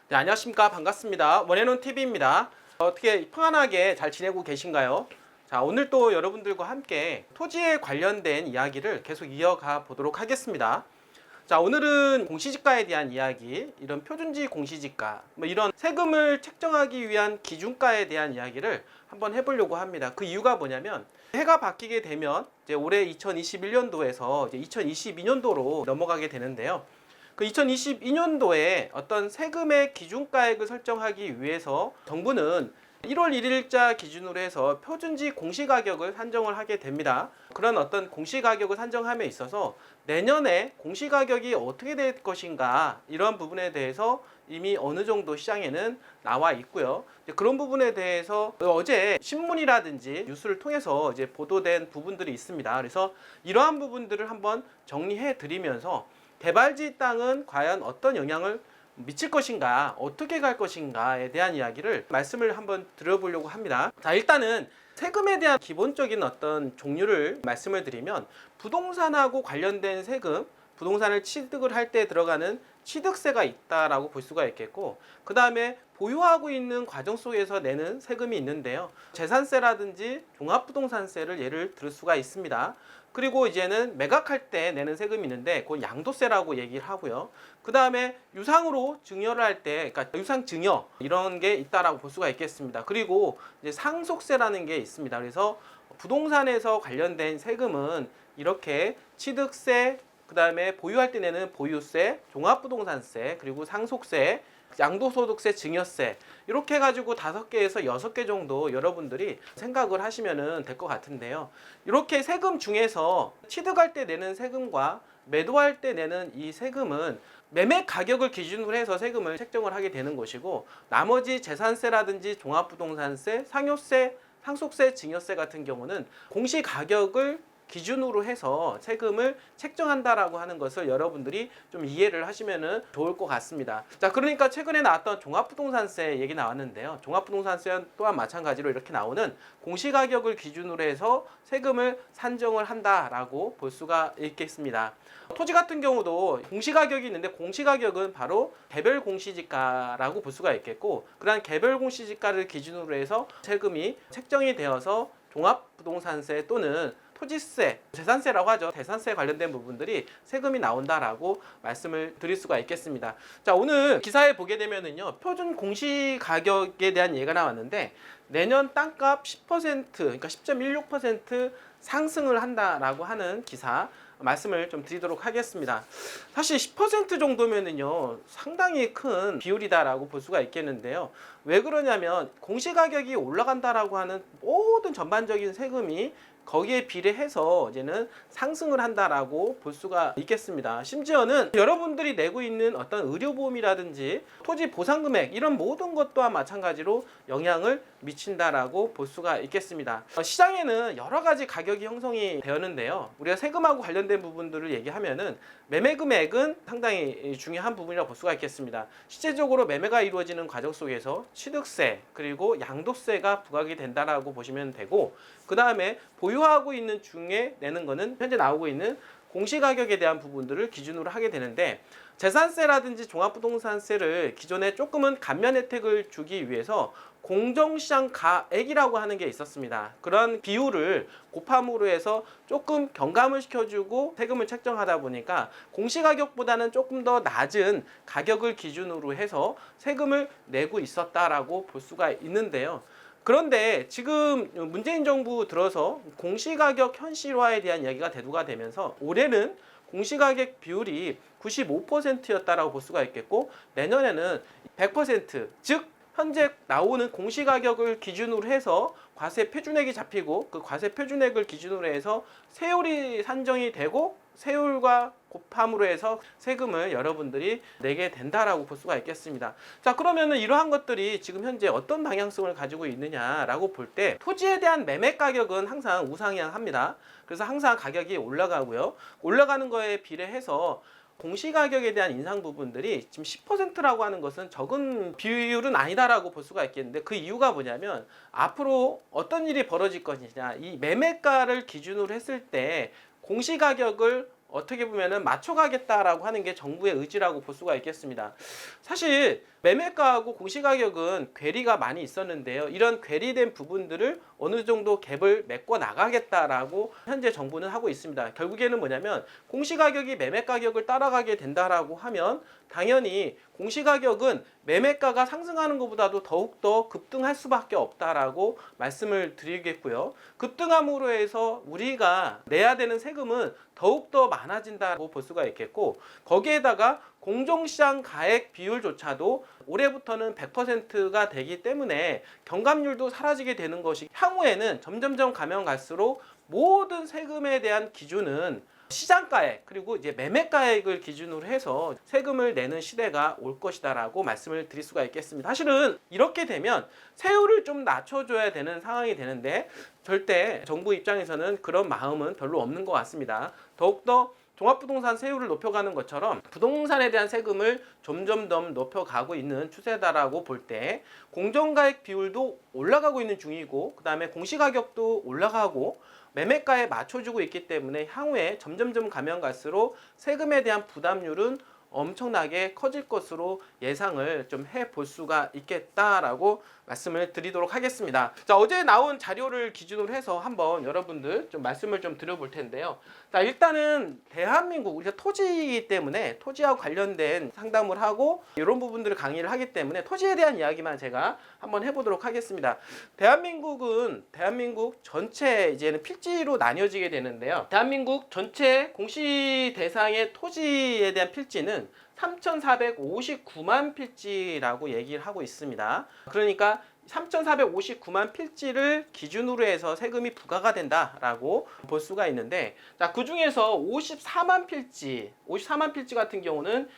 네, 안녕하십니까. 반갑습니다. 원해놓은 TV입니다. 어떻게 평안하게 잘 지내고 계신가요? 자, 오늘 또 여러분들과 함께 토지에 관련된 이야기를 계속 이어가 보도록 하겠습니다. 자, 오늘은 공시지가에 대한 이야기, 이런 표준지 공시지가, 이런 세금을 책정하기 위한 기준가에 대한 이야기를 한번 해보려고 합니다. 그 이유가 뭐냐면 해가 바뀌게 되면 이제 올해 2021년도에서 이제 2022년도로 넘어가게 되는데요. 그 2022년도에 어떤 세금의 기준가액을 설정하기 위해서 정부는 1월 1일자 기준으로 해서 표준지 공시가격을 산정을 하게 됩니다. 그런 어떤 공시가격을 산정함에 있어서 내년에 공시가격이 어떻게 될 것인가 이런 부분에 대해서 이미 어느 정도 시장에는 나와 있고요. 그런 부분에 대해서 어제 신문이라든지 뉴스를 통해서 이제 보도된 부분들이 있습니다. 그래서 이러한 부분들을 한번 정리해 드리면서 개발지 땅은 과연 어떤 영향을 미칠 것인가, 어떻게 갈 것인가에 대한 이야기를 말씀을 한번 드려보려고 합니다. 자, 일단은 세금에 대한 기본적인 어떤 종류를 말씀을 드리면 부동산하고 관련된 세금, 부동산을 취득을 할 때 들어가는 취득세가 있다라고 볼 수가 있겠고, 그 다음에 보유하고 있는 과정 속에서 내는 세금이 있는데요. 재산세라든지 종합부동산세를 예를 들 수가 있습니다. 그리고 이제는 매각할 때 내는 세금이 있는데 그건 양도세라고 얘기를 하고요. 그 다음에 유상으로 증여를 할 때, 그러니까 유상 증여 이런 게 있다라고 볼 수가 있겠습니다. 그리고 이제 상속세라는 게 있습니다. 그래서 부동산에서 관련된 세금은 이렇게 취득세, 그 다음에 보유할 때 내는 보유세, 종합부동산세, 그리고 상속세, 양도소득세, 증여세 이렇게 해가지고 5개에서 6개 정도 여러분들이 생각을 하시면 될 것 같은데요. 이렇게 세금 중에서 취득할 때 내는 세금과 매도할 때 내는 이 세금은 매매 가격을 기준으로 해서 세금을 책정을 하게 되는 것이고, 나머지 재산세라든지 종합부동산세, 상여세, 상속세, 증여세 같은 경우는 공시가격을 기준으로 해서 세금을 책정한다라고 하는 것을 여러분들이 좀 이해를 하시면 좋을 것 같습니다. 자, 그러니까 최근에 나왔던 종합부동산세 얘기 나왔는데요. 종합부동산세 또한 마찬가지로 이렇게 나오는 공시가격을 기준으로 해서 세금을 산정을 한다라고 볼 수가 있겠습니다. 토지 같은 경우도 공시가격이 있는데 공시가격은 바로 개별 공시지가라고 볼 수가 있겠고, 그러한 개별 공시지가를 기준으로 해서 세금이 책정이 되어서 종합부동산세 또는 토지세, 재산세라고 하죠. 재산세에 관련된 부분들이 세금이 나온다라고 말씀을 드릴 수가 있겠습니다. 자, 오늘 기사에 보게 되면은요, 표준 공시가격에 대한 예가 나왔는데 내년 땅값 10%, 그러니까 10.16% 상승을 한다라고 하는 기사 말씀을 좀 드리도록 하겠습니다. 사실 10% 정도면은요, 상당히 큰 비율이다라고 볼 수가 있겠는데요. 왜 그러냐면 공시가격이 올라간다라고 하는 모든 전반적인 세금이 거기에 비례해서 이제는 상승을 한다라고 볼 수가 있겠습니다. 심지어는 여러분들이 내고 있는 어떤 의료보험이라든지 토지 보상금액 이런 모든 것 또한 마찬가지로 영향을 미친다라고 볼 수가 있겠습니다. 시장에는 여러 가지 가격이 형성이 되었는데요. 우리가 세금하고 관련된 부분들을 얘기하면은 매매 금액은 상당히 중요한 부분이라고 볼 수가 있겠습니다. 실제적으로 매매가 이루어지는 과정 속에서 취득세 그리고 양도세가 부과가 된다라고 보시면 되고, 그 다음에 보유하고 있는 중에 내는 거는 현재 나오고 있는 공시가격에 대한 부분들을 기준으로 하게 되는데, 재산세라든지 종합부동산세를 기존에 조금은 감면 혜택을 주기 위해서 공정시장 가액이라고 하는 게 있었습니다. 그런 비율을 곱함으로 해서 조금 경감을 시켜주고 세금을 책정하다 보니까 공시가격보다는 조금 더 낮은 가격을 기준으로 해서 세금을 내고 있었다라고 볼 수가 있는데요. 그런데 지금 문재인 정부 들어서 공시가격 현실화에 대한 이야기가 대두가 되면서 올해는 공시가격 비율이 95%였다라고 볼 수가 있겠고, 내년에는 100%, 즉 현재 나오는 공시가격을 기준으로 해서 과세 표준액이 잡히고, 그 과세 표준액을 기준으로 해서 세율이 산정이 되고 세율과 곱함으로 해서 세금을 여러분들이 내게 된다라고 볼 수가 있겠습니다. 자, 그러면은 이러한 것들이 지금 현재 어떤 방향성을 가지고 있느냐라고 볼 때, 토지에 대한 매매 가격은 항상 우상향합니다. 그래서 항상 가격이 올라가고요. 올라가는 거에 비례해서 공시가격에 대한 인상 부분들이 지금 10%라고 하는 것은 적은 비율은 아니다라고 볼 수가 있겠는데, 그 이유가 뭐냐면 앞으로 어떤 일이 벌어질 것이냐, 이 매매가를 기준으로 했을 때 공시가격을 어떻게 보면은 맞춰가겠다라고 하는 게 정부의 의지라고 볼 수가 있겠습니다. 사실 매매가하고 공시가격은 괴리가 많이 있었는데요. 이런 괴리된 부분들을 어느 정도 갭을 메꿔 나가겠다라고 현재 정부는 하고 있습니다. 결국에는 뭐냐면 공시가격이 매매가격을 따라가게 된다라고 하면 당연히 공시가격은 매매가가 상승하는 것보다도 더욱더 급등할 수밖에 없다라고 말씀을 드리겠고요. 급등함으로 해서 우리가 내야 되는 세금은 더욱더 많아진다고 볼 수가 있겠고, 거기에다가 공정시장 가액 비율조차도 올해부터는 100%가 되기 때문에 경감률도 사라지게 되는 것이, 향후에는 점점점 가면 갈수록 모든 세금에 대한 기준은 시장가액 그리고 이제 매매가액을 기준으로 해서 세금을 내는 시대가 올 것이다라고 말씀을 드릴 수가 있겠습니다. 사실은 이렇게 되면 세율을 좀 낮춰줘야 되는 상황이 되는데 절대 정부 입장에서는 그런 마음은 별로 없는 것 같습니다. 더욱더 종합부동산 세율을 높여가는 것처럼 부동산에 대한 세금을 점점 더 높여가고 있는 추세다라고 볼 때 공정가액 비율도 올라가고 있는 중이고, 그 다음에 공시가격도 올라가고 매매가에 맞춰주고 있기 때문에 향후에 점점점 가면 갈수록 세금에 대한 부담률은 엄청나게 커질 것으로 예상을 좀 해볼 수가 있겠다라고 말씀을 드리도록 하겠습니다. 자, 어제 나온 자료를 기준으로 해서 한번 여러분들 좀 말씀을 좀 드려볼 텐데요. 자, 일단은 대한민국, 우리가 토지이기 때문에 토지와 관련된 상담을 하고 이런 부분들을 강의를 하기 때문에 토지에 대한 이야기만 제가 한번 해보도록 하겠습니다. 대한민국 전체 이제는 필지로 나뉘어지게 되는데요. 대한민국 전체 공시 대상의 토지에 대한 필지는 3,459만 필지라고 얘기를 하고 있습니다. 그러니까 3,459만 필지를 기준으로 해서 세금이 부과가 된다라고 볼 수가 있는데, 자, 그 중에서 54만 필지 같은 경우는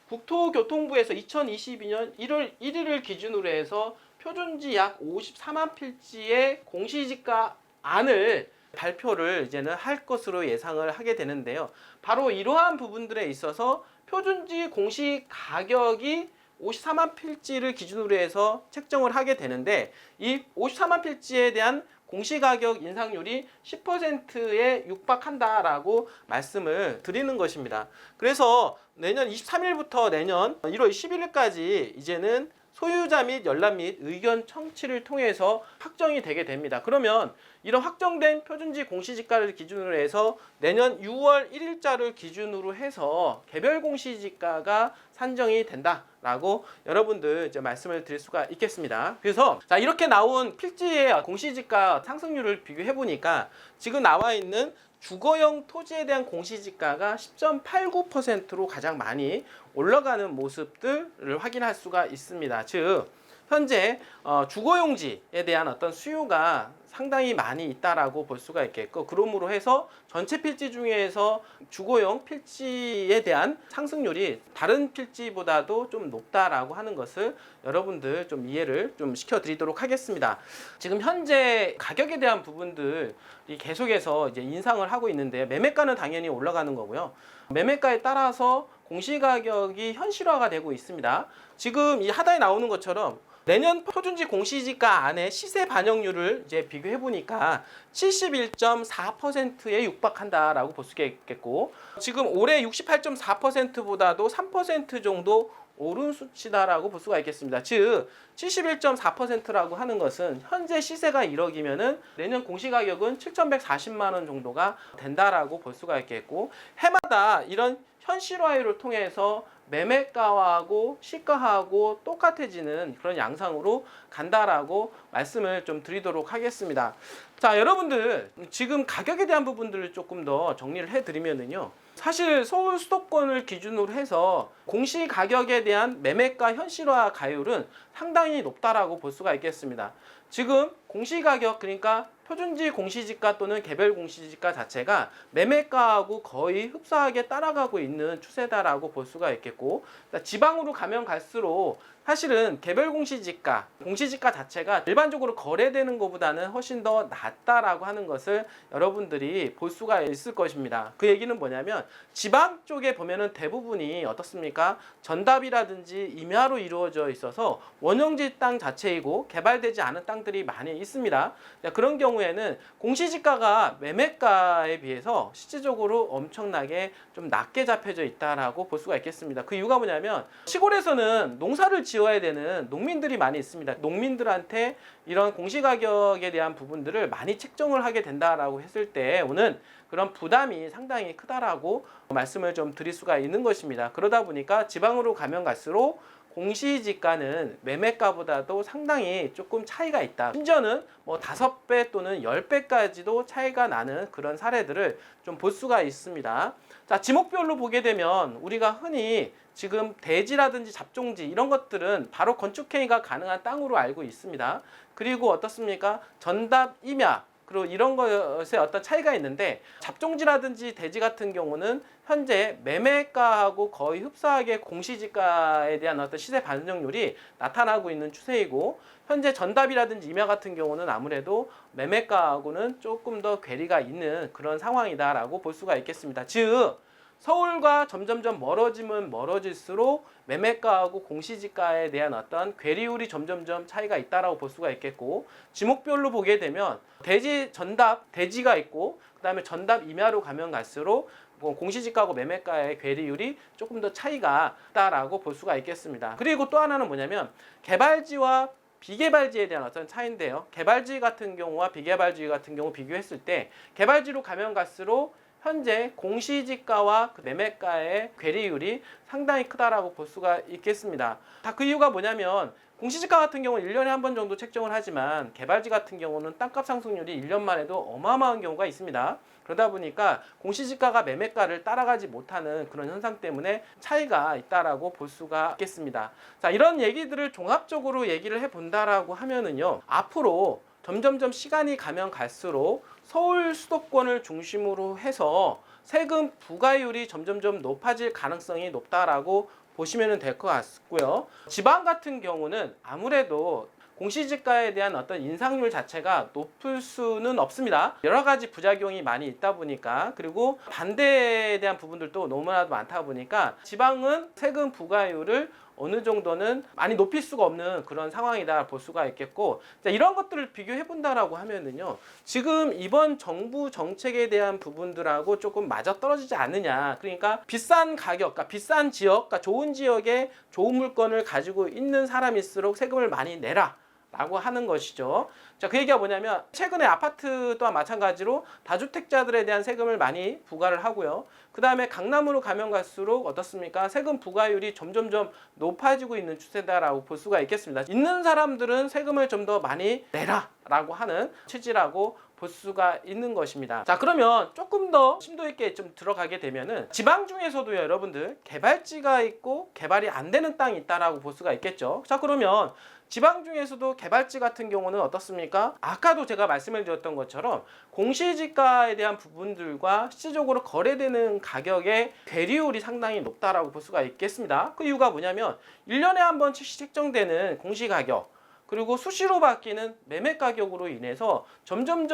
국토교통부에서 2022년 1월 1일을 기준으로 해서 표준지 약 54만 필지의 공시지가 안을 발표를 이제는 할 것으로 예상을 하게 되는데요. 바로 이러한 부분들에 있어서 표준지 공시 가격이 54만 필지를 기준으로 해서 책정을 하게 되는데, 이 54만 필지에 대한 공시가격 인상률이 10%에 육박한다라고 말씀을 드리는 것입니다. 그래서 내년 23일부터 내년 1월 11일까지 이제는 소유자 및 열람 및 의견 청취를 통해서 확정이 되게 됩니다. 그러면 이런 확정된 표준지 공시지가를 기준으로 해서 내년 6월 1일자를 기준으로 해서 개별 공시지가가 산정이 된다라고 여러분들 이제 말씀을 드릴 수가 있겠습니다. 그래서 자, 이렇게 나온 필지의 공시지가 상승률을 비교해 보니까 지금 나와 있는 주거용 토지에 대한 공시지가가 10.89%로 가장 많이 올라가는 모습들을 확인할 수가 있습니다. 즉 현재 주거용지에 대한 어떤 수요가 상당히 많이 있다라고 볼 수가 있겠고, 그러므로 해서 전체 필지 중에서 주거용 필지에 대한 상승률이 다른 필지보다도 좀 높다라고 하는 것을 여러분들 좀 이해를 좀 시켜드리도록 하겠습니다. 지금 현재 가격에 대한 부분들이 계속해서 이제 인상을 하고 있는데, 매매가는 당연히 올라가는 거고요. 매매가에 따라서 공시가격이 현실화가 되고 있습니다. 지금 이 하단에 나오는 것처럼 내년 표준지 공시지가 안에 시세 반영률을 이제 비교해 보니까 71.4%에 육박한다라고 볼 수가 있겠고, 지금 올해 68.4%보다도 3% 정도 오른 수치다라고 볼 수가 있겠습니다. 즉 71.4%라고 하는 것은 현재 시세가 1억이면은 내년 공시가격은 7,140만 원 정도가 된다라고 볼 수가 있겠고, 해마다 이런 현실화율을 통해서 매매가하고 시가하고 똑같아지는 그런 양상으로 간다라고 말씀을 좀 드리도록 하겠습니다. 자, 여러분들 지금 가격에 대한 부분들을 조금 더 정리를 해드리면은요, 사실 서울 수도권을 기준으로 해서 공시 가격에 대한 매매가 현실화 가율은 상당히 높다라고 볼 수가 있겠습니다. 지금 공시 가격, 그러니까 표준지 공시지가 또는 개별 공시지가 자체가 매매가하고 거의 흡사하게 따라가고 있는 추세다라고 볼 수가 있겠고, 지방으로 가면 갈수록 사실은 개별 공시지가 자체가 일반적으로 거래되는 것보다는 훨씬 더 낮다라고 하는 것을 여러분들이 볼 수가 있을 것입니다. 그 얘기는 뭐냐면 지방 쪽에 보면은 대부분이 어떻습니까? 전답이라든지 임야로 이루어져 있어서 원형지 땅 자체이고 개발되지 않은 땅들이 많이 있습니다. 그런 경우 경우에는 공시지가가 매매가에 비해서 실질적으로 엄청나게 좀 낮게 잡혀져 있다라고 볼 수가 있겠습니다. 그 이유가 뭐냐면 시골에서는 농사를 지어야 되는 농민들이 많이 있습니다. 농민들한테 이런 공시가격에 대한 부분들을 많이 책정을 하게 된다라고 했을 때 오는 그런 부담이 상당히 크다라고 말씀을 좀 드릴 수가 있는 것입니다. 그러다 보니까 지방으로 가면 갈수록 공시지가는 매매가보다도 상당히 조금 차이가 있다. 심지어는 뭐 5배 또는 10배까지도 차이가 나는 그런 사례들을 좀 볼 수가 있습니다. 자, 지목별로 보게 되면 우리가 흔히 지금 대지라든지 잡종지 이런 것들은 바로 건축행위가 가능한 땅으로 알고 있습니다. 그리고 어떻습니까? 전답, 임야 그리고 이런 것에 어떤 차이가 있는데 잡종지라든지 대지 같은 경우는 현재 매매가하고 거의 흡사하게 공시지가에 대한 어떤 시세 반영률이 나타나고 있는 추세이고 현재 전답이라든지 임야 같은 경우는 아무래도 매매가하고는 조금 더 괴리가 있는 그런 상황이다라고 볼 수가 있겠습니다. 즉 서울과 점점점 멀어지면 멀어질수록 매매가하고 공시지가에 대한 어떤 괴리율이 점점점 차이가 있다라고 볼 수가 있겠고 지목별로 보게 되면 대지 전답 대지가 있고 그다음에 전답 임야로 가면 갈수록 공시지가하고 매매가의 괴리율이 조금 더 차이가 있다라고 볼 수가 있겠습니다. 그리고 또 하나는 뭐냐면 개발지와 비개발지에 대한 어떤 차이인데요. 개발지 같은 경우와 비개발지 같은 경우 비교했을 때 개발지로 가면 갈수록 현재 공시지가와 매매가의 괴리율이 상당히 크다라고 볼 수가 있겠습니다. 다 그 이유가 뭐냐면 공시지가 같은 경우는 1년에 한 번 정도 책정을 하지만 개발지 같은 경우는 땅값 상승률이 1년만 해도 어마어마한 경우가 있습니다. 그러다 보니까 공시지가가 매매가를 따라가지 못하는 그런 현상 때문에 차이가 있다라고 볼 수가 있겠습니다. 자, 이런 얘기들을 종합적으로 얘기를 해본다라고 하면은요. 앞으로 점점점 시간이 가면 갈수록 서울 수도권을 중심으로 해서 세금 부과율이 점점점 높아질 가능성이 높다라고 보시면 될 것 같고요. 지방 같은 경우는 아무래도 공시지가에 대한 어떤 인상률 자체가 높을 수는 없습니다. 여러 가지 부작용이 많이 있다 보니까 그리고 반대에 대한 부분들도 너무나도 많다 보니까 지방은 세금 부과율을 어느 정도는 많이 높일 수가 없는 그런 상황이다 볼 수가 있겠고 자, 이런 것들을 비교해 본다라고 하면은요 지금 이번 정부 정책에 대한 부분들하고 조금 맞아떨어지지 않느냐 그러니까 비싼 가격, 그러니까 비싼 지역, 그러니까 좋은 지역에 좋은 물건을 가지고 있는 사람일수록 세금을 많이 내라 라고 하는 것이죠. 자, 그 얘기가 뭐냐면 최근에 아파트 또한 마찬가지로 다주택자들에 대한 세금을 많이 부과를 하고요. 그 다음에 강남으로 가면 갈수록 어떻습니까? 세금 부과율이 점점점 높아지고 있는 추세다라고 볼 수가 있겠습니다. 있는 사람들은 세금을 좀 더 많이 내라 라고 하는 취지라고 볼 수가 있는 것입니다. 자, 그러면 조금 더 심도 있게 좀 들어가게 되면은 지방 중에서도 여러분들 개발지가 있고 개발이 안 되는 땅이 있다라고 볼 수가 있겠죠. 자, 그러면 지방 중에서도 개발지 같은 경우는 어떻습니까? 아까도 제가 말씀을 드렸던 것처럼 공시지가에 대한 부분들과 실질적으로 거래되는 가격의 괴리율이 상당히 높다라고 볼 수가 있겠습니다. 그 이유가 뭐냐면 1년에 한 번씩 책정되는 공시가격 그리고 수시로 바뀌는 매매 가격으로 인해서 점점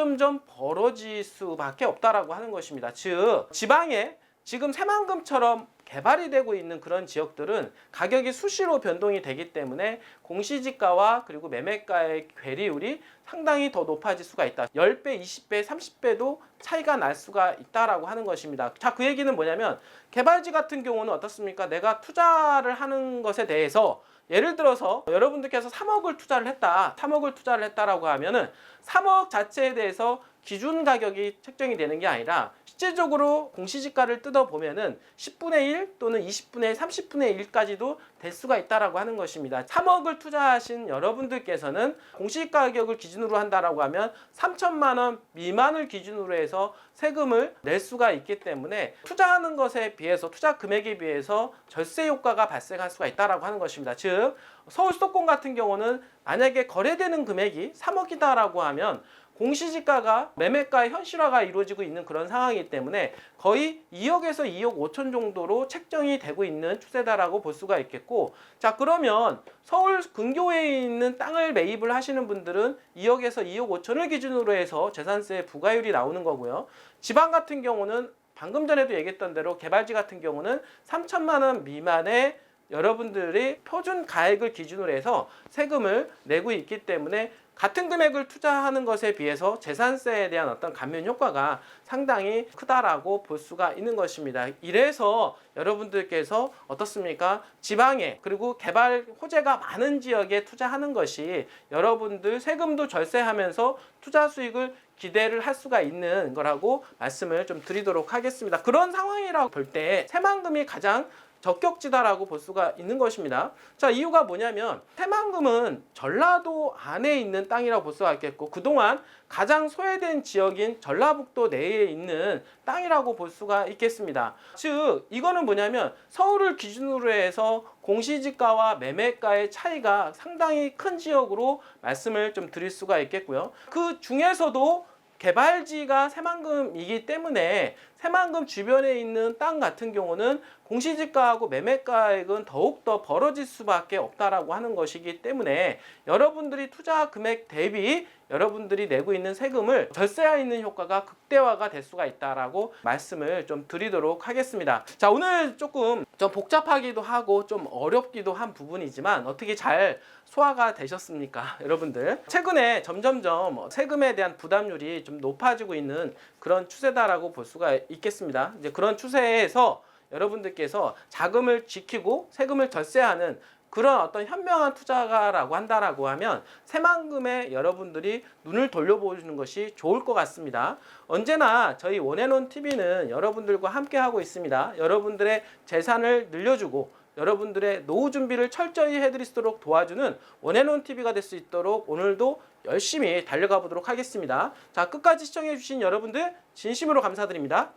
벌어질 수밖에 없다라고 하는 것입니다. 즉 지방에 지금 새만금처럼 개발이 되고 있는 그런 지역들은 가격이 수시로 변동이 되기 때문에 공시지가와 그리고 매매가의 괴리율이 상당히 더 높아질 수가 있다. 10배, 20배, 30배도 차이가 날 수가 있다라고 하는 것입니다. 자, 그 얘기는 뭐냐면 개발지 같은 경우는 어떻습니까? 내가 투자를 하는 것에 대해서 예를 들어서 여러분들께서 3억을 투자를 했다. 3억을 투자를 했다라고 하면은 3억 자체에 대해서 기준 가격이 책정이 되는 게 아니라 실질적으로 공시지가를 뜯어보면은 10분의 1 또는 20분의 1, 30분의 1까지도 될 수가 있다라고 하는 것입니다. 3억을 투자하신 여러분들께서는 공시지가 가격을 기준으로 한다라고 하면 3천만 원 미만을 기준으로 해서 세금을 낼 수가 있기 때문에 투자하는 것에 비해서 투자 금액에 비해서 절세 효과가 발생할 수가 있다라고 하는 것입니다. 즉 서울 수도권 같은 경우는 만약에 거래되는 금액이 3억이다라고 하면 공시지가가 매매가의 현실화가 이루어지고 있는 그런 상황이기 때문에 거의 2억에서 2억 5천 정도로 책정이 되고 있는 추세다라고 볼 수가 있겠고 자 그러면 서울 근교에 있는 땅을 매입을 하시는 분들은 2억에서 2억 5천을 기준으로 해서 재산세 부과율이 나오는 거고요. 지방 같은 경우는 방금 전에도 얘기했던 대로 개발지 같은 경우는 3천만 원 미만의 여러분들이 표준 가액을 기준으로 해서 세금을 내고 있기 때문에 같은 금액을 투자하는 것에 비해서 재산세에 대한 어떤 감면 효과가 상당히 크다라고 볼 수가 있는 것입니다. 이래서 여러분들께서 어떻습니까? 지방에 그리고 개발 호재가 많은 지역에 투자하는 것이 여러분들 세금도 절세하면서 투자 수익을 기대를 할 수가 있는 거라고 말씀을 좀 드리도록 하겠습니다. 그런 상황이라고 볼 때 새만금이 가장 적격지다라고 볼 수가 있는 것입니다. 자, 이유가 뭐냐면 새만금은 전라도 안에 있는 땅이라고 볼 수가 있겠고 그동안 가장 소외된 지역인 전라북도 내에 있는 땅이라고 볼 수가 있겠습니다. 즉 이거는 뭐냐면 서울을 기준으로 해서 공시지가와 매매가의 차이가 상당히 큰 지역으로 말씀을 좀 드릴 수가 있겠고요. 그 중에서도 개발지가 새만금이기 때문에 새만금 주변에 있는 땅 같은 경우는 공시지가하고 매매가액은 더욱더 벌어질 수밖에 없다라고 하는 것이기 때문에 여러분들이 투자 금액 대비 여러분들이 내고 있는 세금을 절세하는 효과가 극대화가 될 수가 있다라고 말씀을 좀 드리도록 하겠습니다. 자, 오늘 조금 좀 복잡하기도 하고 좀 어렵기도 한 부분이지만 어떻게 잘 소화가 되셨습니까? 여러분들 최근에 점점점 세금에 대한 부담률이 좀 높아지고 있는 그런 추세다라고 볼 수가 있겠습니다. 이제 그런 추세에서 여러분들께서 자금을 지키고 세금을 절세하는 그런 어떤 현명한 투자가라고 한다라고 하면 새만금에 여러분들이 눈을 돌려보시는 것이 좋을 것 같습니다. 언제나 저희 원앤원 TV는 여러분들과 함께 하고 있습니다. 여러분들의 재산을 늘려주고 여러분들의 노후 준비를 철저히 해드릴 수 있도록 도와주는 원앤원 TV가 될 수 있도록 오늘도 열심히 달려가 보도록 하겠습니다. 자, 끝까지 시청해 주신 여러분들 진심으로 감사드립니다.